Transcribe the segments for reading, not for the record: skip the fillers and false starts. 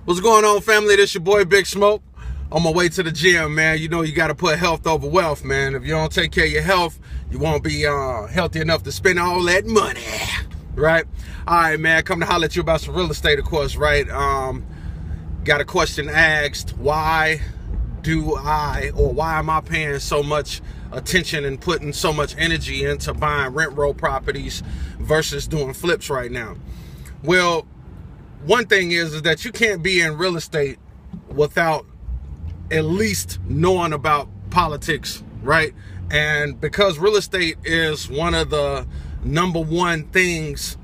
What's going on, family? This your boy Big Smoke. On my way to the gym, man. You know you got to put health over wealth, man. If you don't take care of your health, you won't be healthy enough to spend all that money, right? All right, man. Come to holler at you about some real estate, of course, right? Got a question asked: why am I paying so much attention and putting so much energy into buying rent roll properties versus doing flips right now? Well, one thing is that you can't be in real estate without at least knowing about politics, right? And because real estate is one of the #1 things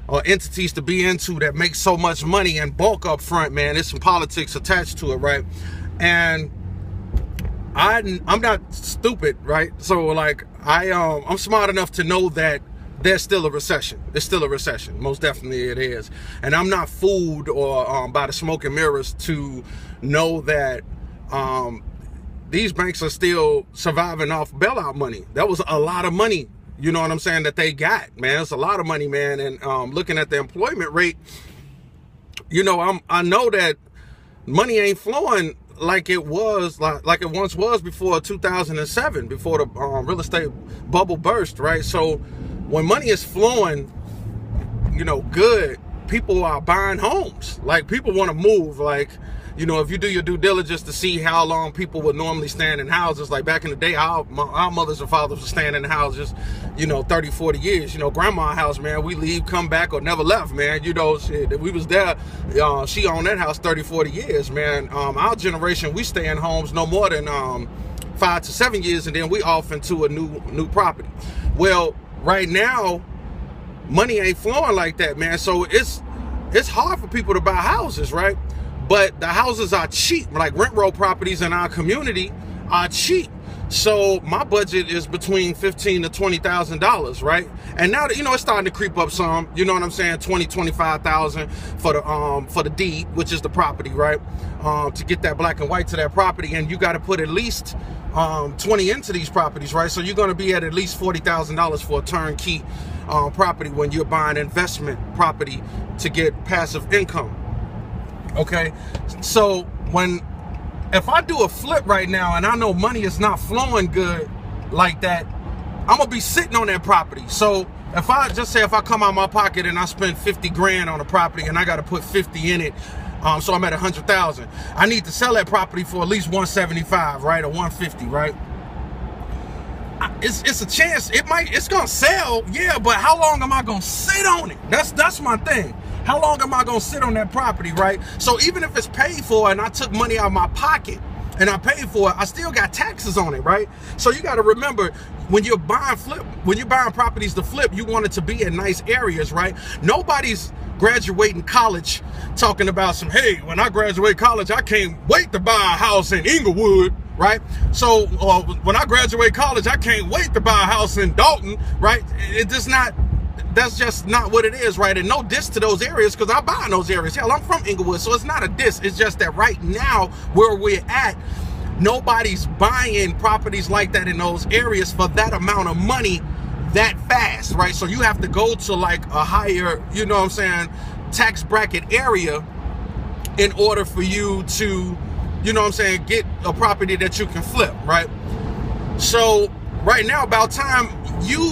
or entities to be into that makes so much money and bulk up front, man, there's some politics attached to it, right? And I'm not stupid, right? So like I'm smart enough to know that there's still a recession. It's still a recession. Most definitely it is. And I'm not fooled or by the smoke and mirrors to know that these banks are still surviving off bailout money. That was a lot of money, you know what I'm saying, that they got, man. It's a lot of money, man. And looking at the employment rate, you know, I know that money ain't flowing like it was, like it once was before 2007, before the real estate bubble burst, right? So when money is flowing, you know, good, people are buying homes. Like, people want to move. Like, you know, if you do your due diligence to see how long people would normally stand in houses, like back in the day, our mothers and fathers were staying in houses, you know, 30, 40 years. You know, grandma's house, man, we leave, come back, or never left, man. You know, shit, we was there. She owned that house 30, 40 years, man. Our generation, we stay in homes no more than 5 to 7 years, and then we off into a new property. Well, right now, money ain't flowing like that, man. So it's hard for people to buy houses, right? But the houses are cheap. Like, rent roll properties in our community are cheap. So my budget is between $15,000 to $20,000, right? And now that, you know, it's starting to creep up some, you know what I'm saying, 20, 25,000 for the deed, which is the property, right? To get that black and white to that property, and you got to put at least 20 into these properties, right? So you're going to be at least $40,000 for a turnkey property when you're buying investment property to get passive income. Okay, so if I do a flip right now and I know money is not flowing good like that, I'm gonna be sitting on that property. So if I come out of my pocket and I spend 50 grand on a property and I got to put 50 in it, so I'm at 100,000. I need to sell that property for at least 175, right, or 150, right? It's a chance it's gonna sell, yeah, but how long am I gonna sit on it? That's my thing. How long am I gonna sit on that property, right? So even if it's paid for and I took money out of my pocket and I paid for it, I still got taxes on it, right? So you got to remember, when you're buying properties to flip, you want it to be in nice areas, right? Nobody's graduating college talking about hey, when I graduate college, I can't wait to buy a house in Inglewood, right? So when I graduate college, I can't wait to buy a house in Dalton, right? That's just not what it is, right? And no diss to those areas, because I buy in those areas. Hell, I'm from Inglewood, so it's not a diss. It's just that right now, where we're at, nobody's buying properties like that in those areas for that amount of money that fast, right? So you have to go to like a higher, you know what I'm saying, tax bracket area in order for you to, you know what I'm saying, get a property that you can flip, right? So right now, about time you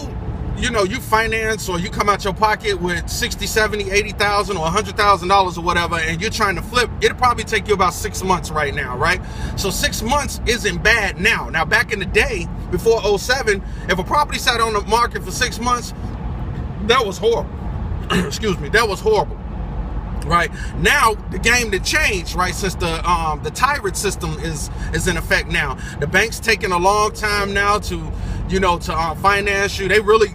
finance or you come out your pocket with 60, 70, 80,000 or $100,000 or whatever, and you're trying to flip, it'll probably take you about 6 months right now, right? So 6 months isn't bad now. Now, back in the day, before 07, if a property sat on the market for 6 months, that was horrible. Excuse me, that was horrible. Right now, the game that changed, right? Since the tyrant system is in effect now, the bank's taking a long time now to finance you. They really,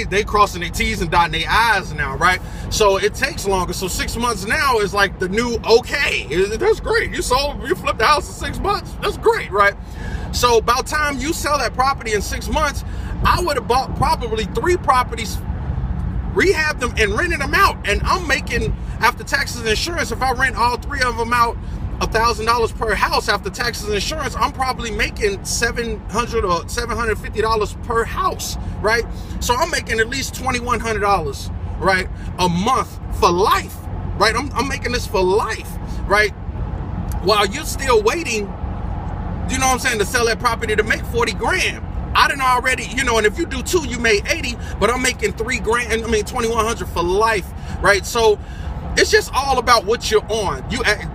they crossing their T's and dotting their I's now, right? So it takes longer. So 6 months now is like the new okay. That's great. You flipped the house in 6 months. That's great, right? So about time you sell that property in 6 months, I would have bought probably 3 properties, rehab them, and rented them out. And I'm making, after taxes and insurance, if I rent all 3 of them out, $1,000 per house after taxes and insurance, I'm probably making $700 or $750 per house, right? So I'm making at least $2,100, right, a month for life, right? I'm making this for life. right? While you're still waiting, you know what I'm saying, to sell that property to make 40 grand. I done already, you know, and if you do 2, you made 80, but I'm making 3 grand, I mean 2,100 for life, right? So it's just all about what you're on.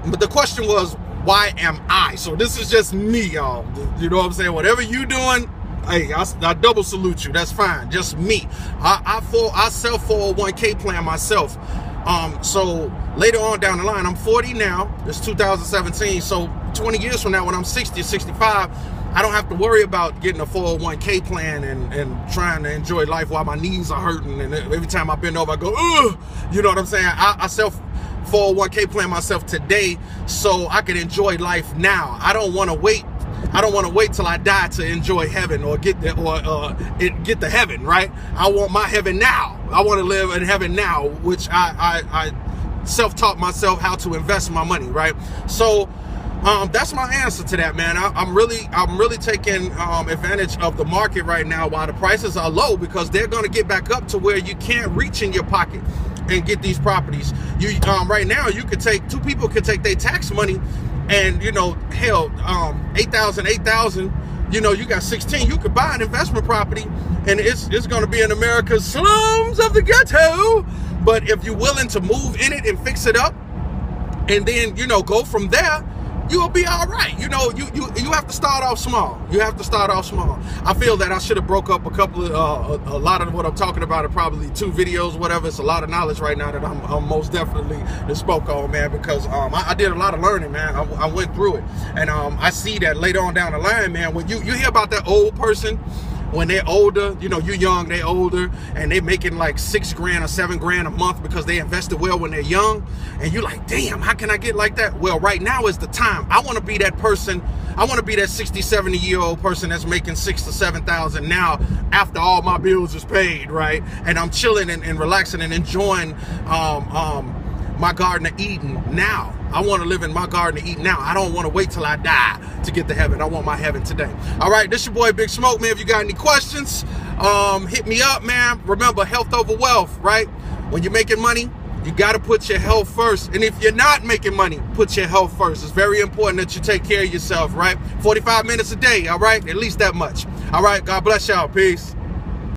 But the question was, why am I? So this is just me, y'all. You know what I'm saying? Whatever you doing, hey, I double salute you. That's fine. Just me. I sell 401k plan myself. So later on down the line, I'm 40 now. It's 2017. So 20 years from now, when I'm 60 or 65, I don't have to worry about getting a 401k plan and trying to enjoy life while my knees are hurting. And every time I bend over, I go, ugh. You know what I'm saying? I sell 401k plan myself today so I can enjoy life now. I don't want to wait. I don't want to wait till I die to enjoy heaven or get to heaven, right? I want my heaven now. I want to live in heaven now, which I self-taught myself how to invest my money, right? So that's my answer to that, man. I'm really taking advantage of the market right now while the prices are low, because they're going to get back up to where you can't reach in your pocket and get these properties. You right now, you could take, 2 people could take their tax money, and you know, hell, 8,000, you know, you got 16, you could buy an investment property, and it's going to be in America's slums of the ghetto. But if you're willing to move in it and fix it up, and then, you know, go from there, you'll be all right. You know, you have to start off small. You have to start off small. I feel that I should have broke up a lot of what I'm talking about in probably 2 videos, whatever. It's a lot of knowledge right now that I'm most definitely spoke on, man, because I did a lot of learning, man. I went through it, and I see that later on down the line, man, when you hear about that old person, when they're older, you know, you're young, they're older, and they're making like 6 grand or 7 grand a month because they invested well when they're young, and you're like, damn, how can I get like that? Well, right now is the time. I want to be that person. I want to be that 60, 70-year-old person that's making 6,000 to 7,000 now after all my bills is paid, right? And I'm chilling and relaxing and enjoying my Garden of Eden now. I want to live in my Garden of Eden now. I don't want to wait till I die to get to heaven. I want my heaven today. All right, this your boy Big Smoke, man. If you got any questions, hit me up, man. Remember, health over wealth, right? When you're making money, you got to put your health first. And if you're not making money, put your health first. It's very important that you take care of yourself, right? 45 minutes a day, all right? At least that much. All right, God bless y'all. Peace.